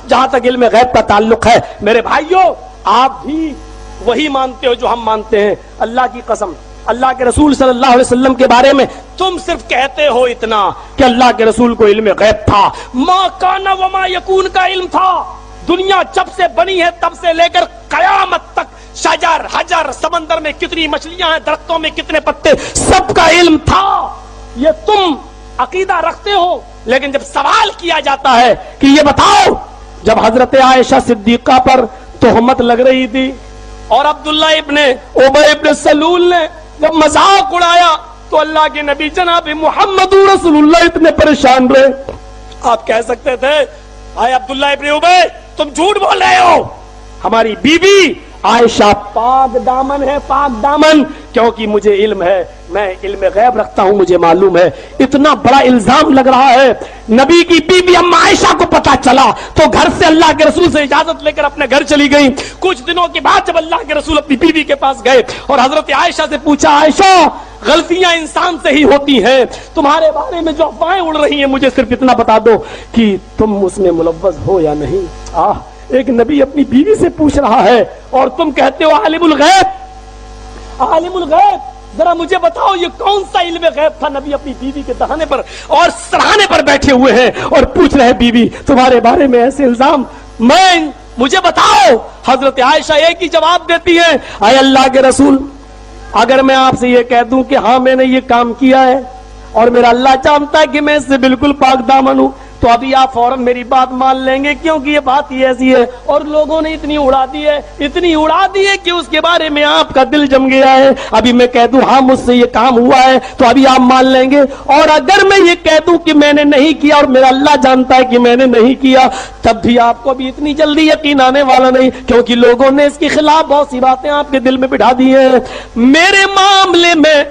جہاں تک علم غیب کا تعلق ہے میرے بھائیوں آپ بھی وہی مانتے ہو جو ہم مانتے ہیں. اللہ کی قسم اللہ کے رسول صلی اللہ علیہ وسلم کے بارے میں تم صرف کہتے ہو اتنا کہ اللہ کے رسول کو علم غیب تھا. ما کان وما یکون کا علم تھا. دنیا جب سے بنی ہے تب سے لے کر قیامت تک شجر حجر سمندر میں کتنی مچھلیاں ہیں درختوں میں کتنے پتے سب کا علم تھا. یہ تم عقیدہ رکھتے ہو لیکن جب سوال کیا جاتا ہے کہ یہ بتاؤ جب حضرت عائشہ صدیقہ پر تہمت لگ رہی تھی اور عبداللہ ابن ابی ابن سلول نے جب مذاق اڑایا تو اللہ کے نبی جناب محمد رسول اللہ اتنے پریشان رہے. آپ کہہ سکتے تھے آئے عبداللہ ابن ابی تم جھوٹ بول رہے ہو. ہماری بیوی عائشہ پاک دامن ہے پاک دامن کیونکہ مجھے علم ہے میں علم غیب رکھتا ہوں مجھے معلوم ہے. اتنا بڑا الزام لگ رہا ہے. نبی کی بیوی اما عائشہ کو پتا چلا تو گھر سے اللہ کے رسول سے اجازت لے کر اپنے گھر چلی گئی. کچھ دنوں کے بعد جب اللہ کے رسول اپنی بیوی کے پاس گئے اور حضرت عائشہ سے پوچھا عائشہ غلطیاں انسان سے ہی ہوتی ہیں تمہارے بارے میں جو افواہیں اڑ رہی ہیں مجھے صرف اتنا بتا دو کہ تم اس میں ملوث ہو یا نہیں. ایک نبی اپنی بیوی سے پوچھ رہا ہے اور تم کہتے ہو عالم الغیب عالم الغیب. ذرا مجھے بتاؤ یہ کون سا علم غیب تھا. نبی اپنی بیوی کے دہانے پر اور سراہنے پر بیٹھے ہوئے ہیں اور پوچھ رہے بیوی تمہارے بارے میں ایسے الزام مجھے بتاؤ. حضرت عائشہ ایک ہی جواب دیتی ہے اے اللہ کے رسول اگر میں آپ سے یہ کہہ دوں کہ ہاں میں نے یہ کام کیا ہے اور میرا اللہ جانتا ہے کہ میں اس سے بالکل پاک دامن ہوں تو ابھی آپ فوراً میری بات مان لیں گے کیونکہ یہ بات ہی ایسی ہے اور لوگوں نے اتنی اڑا دی ہے کہ اس کے بارے میں آپ کا دل جم گیا ہے. ابھی میں کہہ دوں ہاں مجھ سے یہ کام ہوا ہے تو ابھی آپ مان لیں گے اور اگر میں یہ کہہ دوں کہ میں نے نہیں کیا اور میرا اللہ جانتا ہے کہ میں نے نہیں کیا تب بھی آپ کو بھی اتنی جلدی یقین آنے والا نہیں کیونکہ لوگوں نے اس کے خلاف بہت سی باتیں آپ کے دل میں بٹھا دی ہیں. میرے معاملے میں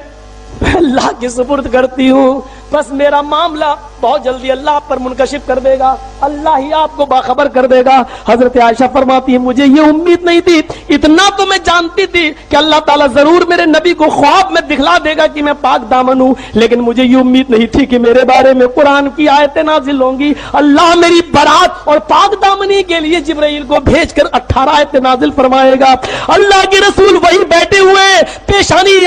اللہ کی سپرد کرتی ہوں بس میرا معاملہ بہت جلدی اللہ پر منکشف کر دے گا اللہ ہی آپ کو باخبر کر دے گا. حضرت عائشہ فرماتی ہے مجھے یہ امید نہیں تھی اتنا تو میں جانتی تھی کہ اللہ تعالیٰ ضرور میرے نبی کو خواب میں دکھلا دے گا کہ میں پاک دامن ہوں لیکن مجھے یہ امید نہیں تھی کہ میرے بارے میں قرآن کی آیتیں نازل ہوں گی. اللہ میری برات اور پاک دامنی کے لیے جبرائیل کو بھیج کر 18 آیتیں نازل فرمائے گا. اللہ کے رسول وہی بیٹھے ہوئے پیشانی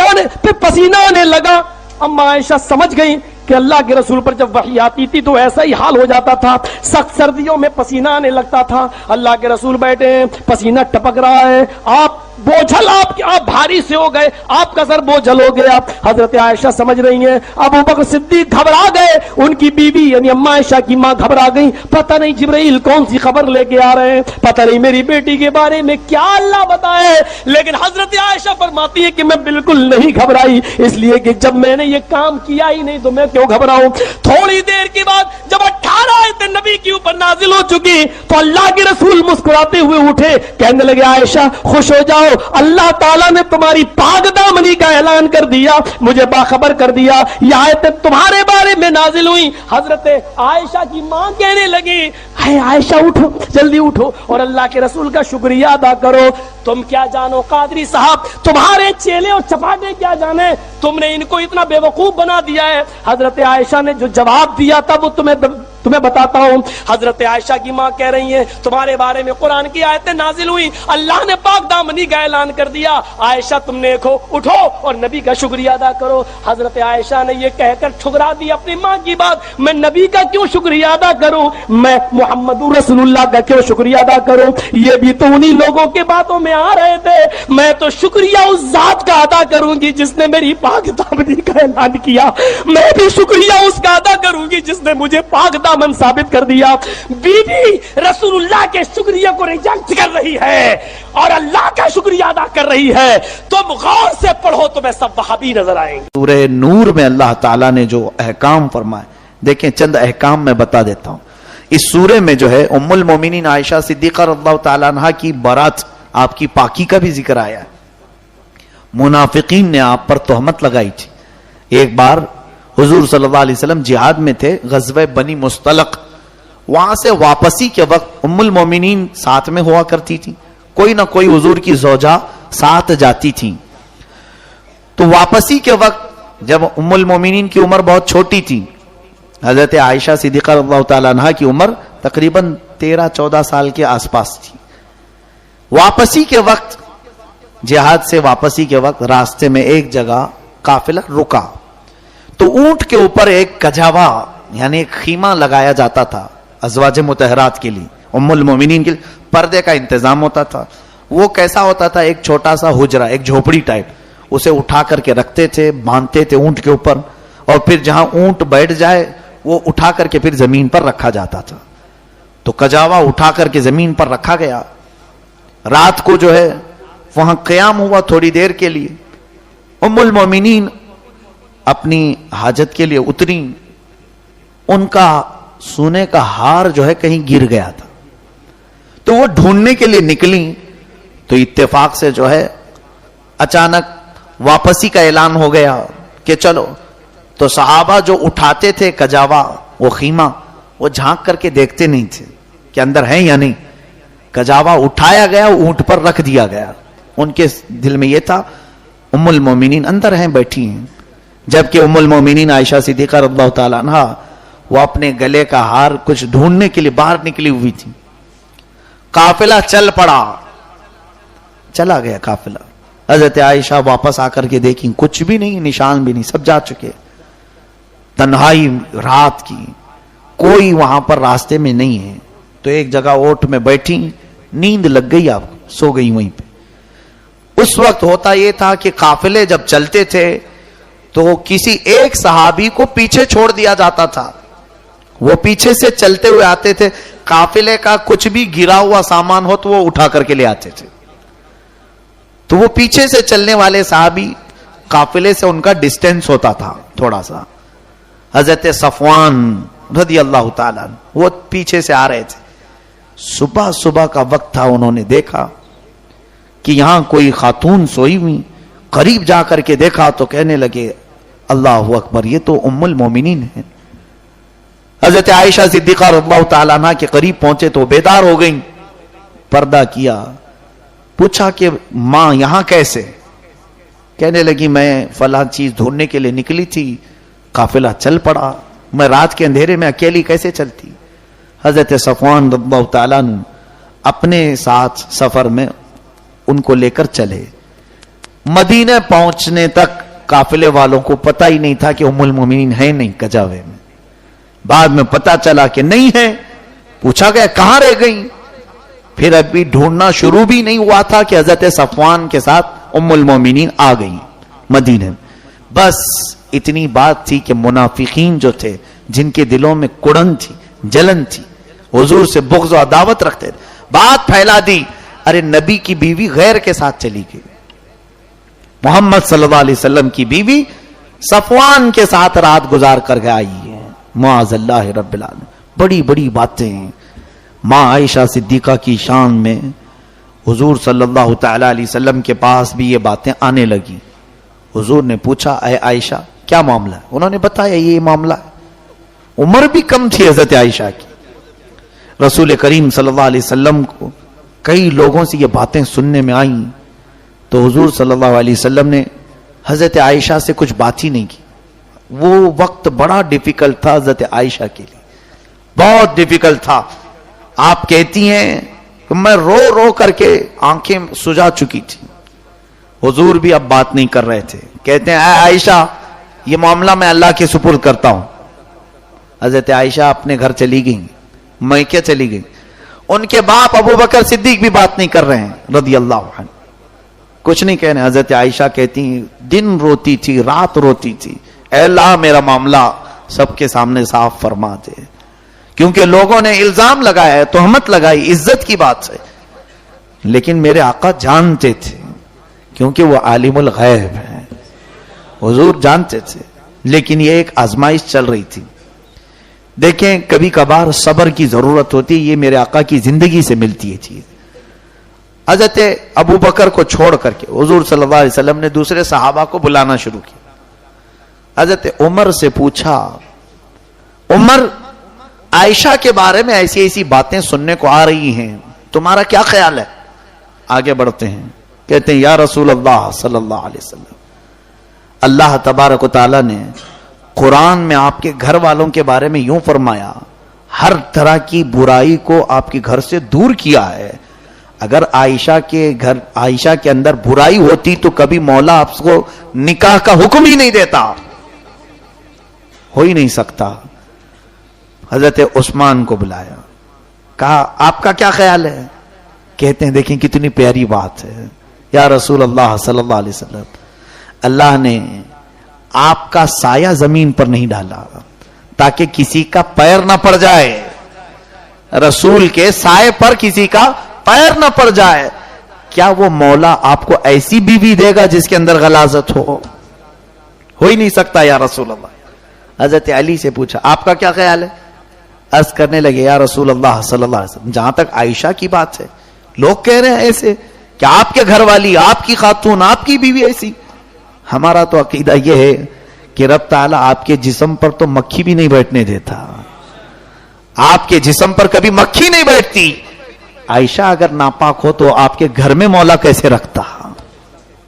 پہ پسینہ آنے لگا. اما عائشہ سمجھ گئی کہ اللہ کے رسول پر جب وحی آتی تھی تو ایسا ہی حال ہو جاتا تھا سخت سردیوں میں پسینہ آنے لگتا تھا. اللہ کے رسول بیٹھے ہیں پسینہ ٹپک رہا ہے آپ بوجھل آپ بھاری سے ہو گئے آپ کا سر بوجھل ہو گیا. حضرت عائشہ سمجھ رہی ہیں ابو بکر صدیق گھبرا گئے ان کی بیوی یعنی اما عائشہ کی ماں گھبرا گئی پتہ نہیں جبرائیل کون سی خبر لے کے آ رہے ہیں پتہ نہیں میری بیٹی کے بارے میں کیا اللہ بتائے. لیکن حضرت عائشہ فرماتی ہے کہ میں بالکل نہیں گھبرائی اس لیے کہ جب میں نے یہ کام کیا ہی نہیں تو میں کیوں گھبراؤں. تھوڑی دیر کے بعد جب 18 آیتیں نبی کے اوپر نازل ہو چکی تو اللہ کے رسول مسکراتے ہوئے اٹھے کہنے لگے عائشہ خوش ہو جاؤ اللہ تعالیٰ نے تمہاری پاک دامنی کا اعلان کر دیا مجھے باخبر کر دیا یہ آیتیں تمہارے بارے میں نازل ہوئی. حضرت عائشہ کی ماں کہنے لگی اے عائشہ اٹھو جلدی اٹھو اور اللہ کے رسول کا شکریہ ادا کرو. تم کیا جانو قادری صاحب تمہارے چیلے اور چپاٹے کیا جانے تم نے ان کو اتنا بے وقوف بنا دیا ہے. حضرت عائشہ نے جو جواب دیا تھا وہ تمہیں بتاتا ہوں. حضرت عائشہ کی ماں کہہ رہی ہیں تمہارے بارے میں قرآن کی آیتیں نازل ہوئی اللہ نے پاک دامنی کا اعلان کر دیا عائشہ تم نے اٹھو اور نبی کا شکریہ ادا کرو. حضرت عائشہ نے یہ کہہ کر ٹھکرا دی اپنی ماں کی بات میں نبی کا کیوں شکریہ ادا کروں میں محمد رسول اللہ کا کیوں شکریہ ادا کروں. یہ بھی تو انہی لوگوں کے باتوں میں آ رہے تھے میں تو شکریہ اس ذات کا ادا کروں گی جس نے میری پاک دامنی کا اعلان کیا میں بھی شکریہ اس کا ادا کروں گی جس نے مجھے پاک دامن ثابت کر دیا. بیوی رسول اللہ کے شکریہ کو ریجیکٹ کر رہی ہے اور اللہ کا شکریہ ادا کر رہی ہے. تم غور سے پڑھو تمہیں سب وہابی نظر آئیں گے. سورہ نور میں اللہ تعالیٰ نے جو احکام فرمائے دیکھیں چند احکام میں بتا دیتا ہوں. اس سورے میں جو ہے ام المومنین عائشہ صدیقہ رضی اللہ تعالیٰ عنہ کی برات آپ کی پاکی کا بھی ذکر آیا ہے. منافقین نے آپ پر تہمت لگائی تھی. ایک بار حضور صلی اللہ علیہ وسلم جہاد میں تھے غزوہ بنی مستلق وہاں سے واپسی کے وقت ام المومنین ساتھ میں ہوا کرتی تھی کوئی نہ کوئی حضور کی زوجہ ساتھ جاتی تھی. تو واپسی کے وقت جب ام المومنین کی عمر بہت چھوٹی تھی حضرت عائشہ صدیقہ رضی اللہ تعالیٰ عنہ کی عمر تقریباً 13-14 سال کے آس پاس تھی. واپسی کے وقت، جہاد سے واپسی کے وقت راستے میں ایک جگہ قافلہ رکا تو اونٹ کے اوپر ایک کجاوا یعنی ایک خیمہ لگایا جاتا تھا ازواج مطہرات کے لیے، ام المومنین کے لیے پردے کا انتظام ہوتا تھا. وہ کیسا ہوتا تھا؟ ایک چھوٹا سا حجرہ، ایک جھوپڑی ٹائپ، اسے اٹھا کر کے رکھتے تھے، باندھتے تھے اونٹ کے اوپر، اور پھر جہاں اونٹ بیٹھ جائے وہ اٹھا کر کے پھر زمین پر رکھا جاتا تھا. تو کجاوا اٹھا کر کے زمین پر رکھا گیا. رات کو جو ہے وہاں قیام ہوا تھوڑی دیر کے لیے. ام المومنین اپنی حاجت کے لیے اتری. ان کا سونے کا ہار جو ہے کہیں گر گیا تھا، تو وہ ڈھونڈنے کے لیے نکلی. تو اتفاق سے جو ہے اچانک واپسی کا اعلان ہو گیا کہ چلو. تو صحابہ جو اٹھاتے تھے کجاوا، وہ خیمہ، وہ جھانک کر کے دیکھتے نہیں تھے کہ اندر ہے یا نہیں. کجاوا اٹھایا گیا، اونٹ پر رکھ دیا گیا. ان کے دل میں یہ تھا ام المومنین اندر ہیں، بیٹھی ہیں. جبکہ ام المومنین عائشہ صدیقہ رضی اللہ تعالی عنہا وہ اپنے گلے کا ہار کچھ ڈھونڈنے کے لیے باہر نکلی ہوئی تھی. قافلہ چل پڑا، چلا گیا قافلہ. حضرت عائشہ واپس آ کر کے دیکھی کچھ بھی نہیں، نشان بھی نہیں، سب جا چکے. تنہائی رات کی، کوئی وہاں پر راستے میں نہیں ہے. تو ایک جگہ اوٹ میں بیٹھی، نیند لگ گئی، آپ سو گئی وہیں پہ. اس وقت ہوتا یہ تھا کہ قافلے جب چلتے تھے تو کسی ایک صحابی کو پیچھے چھوڑ دیا جاتا تھا. وہ پیچھے سے چلتے ہوئے آتے تھے، قافلے کا کچھ بھی گرا ہوا سامان ہو تو وہ اٹھا کر کے لے آتے تھے. تو وہ پیچھے سے چلنے والے صحابی، قافلے سے ان کا ڈسٹینس ہوتا تھا تھوڑا سا. حضرت صفوان رضی اللہ تعالیٰ وہ پیچھے سے آ رہے تھے. صبح کا وقت تھا. انہوں نے دیکھا کہ یہاں کوئی خاتون سوئی ہوئی. قریب جا کر کے دیکھا تو کہنے لگے اللہ اکبر، یہ تو ام المومنین ہے. حضرت عائشہ صدیقہ رضی اللہ تعالیٰ عنہ کے قریب پہنچے تو بیدار ہو گئیں. پردہ کیا، پوچھا کہ ماں یہاں کیسے؟ کہنے لگی میں فلاں چیز ڈھونڈنے کے لیے نکلی تھی، قافلہ چل پڑا، میں رات کے اندھیرے میں اکیلی کیسے چلتی؟ حضرت صفوان رضی اللہ تعالیٰ عنہ اپنے ساتھ سفر میں ان کو لے کر چلے. مدینہ پہنچنے تک قافلے والوں کو پتہ ہی نہیں تھا کہ ام المومنین ہے نہیں کجاوے میں. بعد میں پتہ چلا کہ نہیں ہے. پوچھا گیا کہاں رہ گئی؟ پھر ابھی ڈھونڈنا شروع بھی نہیں ہوا تھا کہ حضرت صفوان کے ساتھ ام المومنین آ گئی مدینہ میں. بس اتنی بات تھی کہ منافقین جو تھے، جن کے دلوں میں کڑن تھی، جلن تھی، حضور سے بغض و عداوت رکھتے تھے، بات پھیلا دی، ارے نبی کی بیوی غیر کے ساتھ چلی گئی. محمد صلی اللہ علیہ وسلم کی بیوی صفوان کے ساتھ رات گزار کر کے آئی ہے. معاذ اللہ رب العالمین. بڑی بڑی باتیں ہیں. ماں عائشہ صدیقہ کی شان میں حضور صلی اللہ تعالی علیہ وسلم کے پاس بھی یہ باتیں آنے لگی. حضور نے پوچھا اے عائشہ کیا معاملہ ہے؟ انہوں نے بتایا یہ معاملہ ہے. عمر بھی کم تھی حضرت عائشہ کی. رسول کریم صلی اللہ علیہ وسلم کو کئی لوگوں سے یہ باتیں سننے میں آئیں تو حضور صلی اللہ علیہ وسلم نے حضرت عائشہ سے کچھ بات ہی نہیں کی. وہ وقت بڑا ڈیفیکلٹ تھا حضرت عائشہ کے لیے، بہت ڈیفیکلٹ تھا. آپ کہتی ہیں کہ میں رو رو کر کے آنکھیں سجا چکی تھی. حضور بھی اب بات نہیں کر رہے تھے. کہتے ہیں اے عائشہ یہ معاملہ میں اللہ کے سپرد کرتا ہوں. حضرت عائشہ اپنے گھر چلی گئیں، میکے چلی گئی. ان کے باپ ابو بکر صدیق بھی بات نہیں کر رہے ہیں رضی اللہ عنہ، کچھ نہیں کہنے. حضرت عائشہ کہتی ہیں دن روتی تھی، رات روتی تھی، اے اللہ میرا معاملہ سب کے سامنے صاف فرما دے. کیونکہ لوگوں نے الزام لگایا ہے، تہمت لگائی، عزت کی بات ہے، لیکن میرے آقا جانتے تھے کیونکہ وہ عالم الغیب ہیں. حضور جانتے تھے، لیکن یہ ایک آزمائش چل رہی تھی. دیکھیں کبھی کبھار صبر کی ضرورت ہوتی ہے، یہ میرے آقا کی زندگی سے ملتی ہے چیز. حضرت ابو بکر کو چھوڑ کر کے حضور صلی اللہ علیہ وسلم نے دوسرے صحابہ کو بلانا شروع کیا. حضرت عمر سے پوچھا عمر عائشہ کے بارے میں ایسی ایسی باتیں سننے کو آ رہی ہیں، تمہارا کیا خیال ہے؟ آگے بڑھتے ہیں. کہتے ہیں یا رسول اللہ صلی اللہ علیہ وسلم، اللہ تبارک و تعالی نے قرآن میں آپ کے گھر والوں کے بارے میں یوں فرمایا ہر طرح کی برائی کو آپ کے گھر سے دور کیا ہے. اگر عائشہ کے اندر برائی ہوتی تو کبھی مولا آپ کو نکاح کا حکم ہی نہیں دیتا, ہو ہی نہیں سکتا. حضرت عثمان کو بلایا, کہا آپ کا کیا خیال ہے؟ کہتے ہیں دیکھیں کتنی پیاری بات ہے, یا رسول اللہ صلی اللہ علیہ وسلم, اللہ نے آپ کا سایہ زمین پر نہیں ڈالا تاکہ کسی کا پیر نہ پڑ جائے, رسول کے سائے پر کسی کا پیر نہ پڑ جائے. کیا وہ مولا آپ کو ایسی بیوی دے گا جس کے اندر غلاظت ہو ہی نہیں سکتا یا رسول اللہ. حضرت علی سے پوچھا آپ کا کیا خیال ہے؟ عرض کرنے لگے یا رسول اللہ صلی اللہ علیہ وسلم, جہاں تک عائشہ کی بات ہے لوگ کہہ رہے ہیں ایسے کہ آپ کے گھر والی, آپ کی خاتون, آپ کی بیوی ایسی. ہمارا تو عقیدہ یہ ہے کہ رب تعالیٰ آپ کے جسم پر تو مکھی بھی نہیں بیٹھنے دیتا, آپ کے جسم پر کبھی مکھی نہیں بیٹھتی. عائشہ اگر ناپاک ہو تو آپ کے گھر میں مولا کیسے رکھتا؟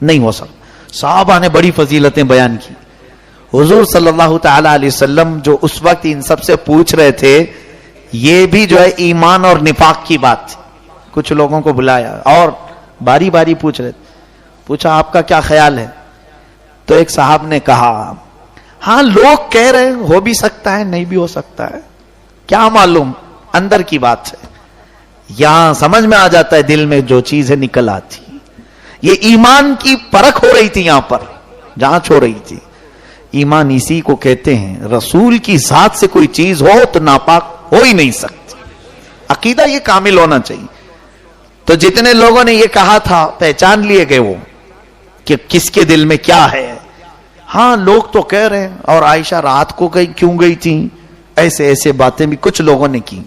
نہیں ہو سکتا. صحابہ نے بڑی فضیلتیں بیان کی. حضور صلی اللہ تعالی علیہ وسلم جو اس وقت ان سب سے پوچھ رہے تھے, یہ بھی جو ہے ایمان اور نفاق کی بات تھی. کچھ لوگوں کو بلایا اور باری باری پوچھ رہے تھے. پوچھا آپ کا کیا خیال ہے؟ تو ایک صاحب نے کہا ہاں لوگ کہہ رہے ہیں, ہو بھی سکتا ہے نہیں بھی ہو سکتا ہے, کیا معلوم, اندر کی بات ہے. یہاں سمجھ میں آ جاتا ہے دل میں جو چیز ہے نکل آتی. یہ ایمان کی پرکھ ہو رہی تھی یہاں پر, جانچ ہو رہی تھی. ایمان اسی کو کہتے ہیں, رسول کی ذات سے کوئی چیز ہو تو ناپاک ہو ہی نہیں سکتی. عقیدہ یہ کامل ہونا چاہیے. تو جتنے لوگوں نے یہ کہا تھا پہچان لیے گئے وہ کہ کس کے دل میں کیا ہے. ہاں لوگ تو کہہ رہے ہیں, اور عائشہ رات کو کیوں گئی تھی, ایسے ایسے باتیں بھی کچھ لوگوں نے کی.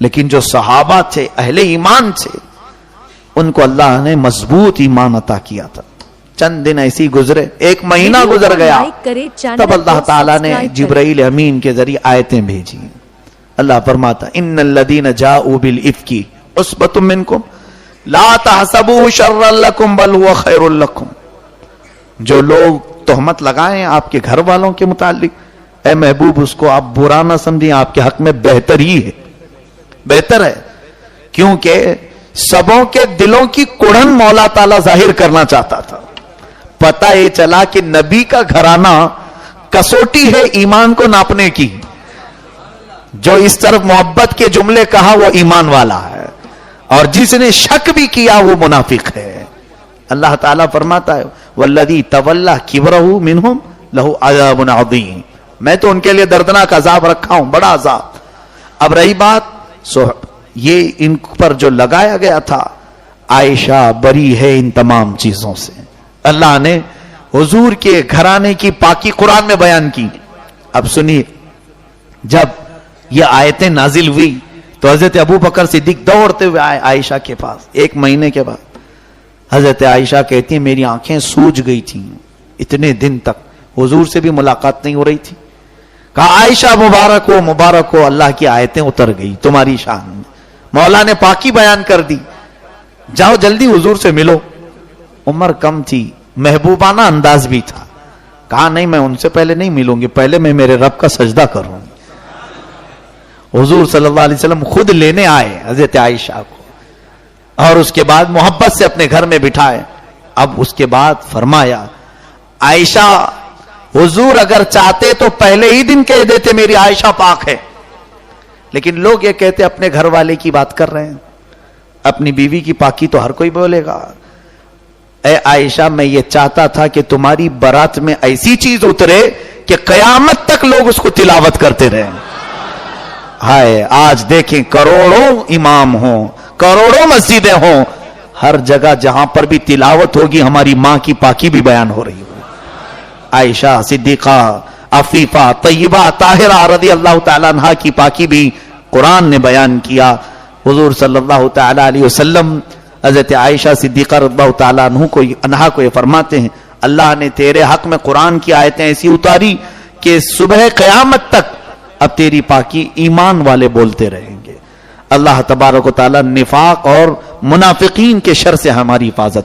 لیکن جو صحابہ تھے, اہل ایمان تھے, ان کو اللہ نے مضبوط ایمان عطا کیا تھا. چند دن ایسی گزرے, ایک مہینہ گزر گیا, تب اللہ تعالیٰ نے جبرائیل امین کے ذریعے آیتیں بھیجی. اللہ فرماتا ان الذین جاؤوا بالافک عصبۃ منکم لا تحسبوه شرا لکم بل هو خیر لکم. جو لوگ تہمت لگائیں آپ کے گھر والوں کے متعلق, اے محبوب اس کو آپ برا نہ سمجھیں, آپ کے حق میں بہتر ہی ہے, بہتر ہے. کیونکہ سبوں کے دلوں کی کڑن مولا تعالیٰ ظاہر کرنا چاہتا تھا. پتہ یہ چلا کہ نبی کا گھرانہ کسوٹی ہے ایمان کو ناپنے کی. جو اس طرف محبت کے جملے کہا وہ ایمان والا ہے, اور جس نے شک بھی کیا وہ منافق ہے. اللہ تعالیٰ فرماتا ہے والذی تولی کبرہ منہم لہ عذاب عظیم, میں تو ان کے لیے دردناک عذاب رکھا ہوں, بڑا عذاب. اب رہی بات یہ ان پر جو لگایا گیا تھا, عائشہ بری ہے ان تمام چیزوں سے. اللہ نے حضور کے گھرانے کی پاکی قرآن میں بیان کی. اب سنیے, جب یہ آیتیں نازل ہوئی تو حضرت ابو بکر صدیق دوڑتے ہوئے آئے عائشہ کے پاس. ایک مہینے کے بعد حضرت عائشہ کہتی ہیں میری آنکھیں سوج گئی تھیں, اتنے دن تک حضور سے بھی ملاقات نہیں ہو رہی تھی. کہا عائشہ مبارک ہو, اللہ کی آیتیں اتر گئی تمہاری شان میں, مولا نے پاکی بیان کر دی, جاؤ جلدی حضور سے ملو. عمر کم تھی, محبوبانہ انداز بھی تھا. کہا نہیں میں ان سے پہلے نہیں ملوں گی, پہلے میں میرے رب کا سجدہ کروں. حضور صلی اللہ علیہ وسلم خود لینے آئے حضرت عائشہ کو, اور اس کے بعد محبت سے اپنے گھر میں بٹھائے. اب اس کے بعد فرمایا عائشہ حضور اگر چاہتے تو پہلے ہی دن کہہ دیتے میری عائشہ پاک ہے, لیکن لوگ یہ کہتے اپنے گھر والے کی بات کر رہے ہیں, اپنی بیوی کی پاکی تو ہر کوئی بولے گا. اے عائشہ میں یہ چاہتا تھا کہ تمہاری برات میں ایسی چیز اترے کہ قیامت تک لوگ اس کو تلاوت کرتے رہیں. ہائے آج دیکھیں کروڑوں امام ہوں, کروڑوں مسجدیں ہوں, ہر جگہ جہاں پر بھی تلاوت ہوگی ہماری ماں کی پاکی بھی بیان ہو رہی ہو. عائشہ صدیقہ عفیفہ طیبہ طاہرہ رضی اللہ تعالیٰ عنہ کی پاکی بھی قرآن نے بیان کیا. حضور صلی اللہ تعالیٰ علیہ وسلم حضرت عائشہ صدیقہ رضی اللہ تعالیٰ عنہ کو یہ فرماتے ہیں اللہ نے تیرے حق میں قرآن کی آیتیں ایسی اتاری کہ صبح قیامت تک اب تیری پاکی ایمان والے بولتے رہیں گے. اللہ تبارک و تعالیٰ نفاق اور منافقین کے شر سے ہماری حفاظت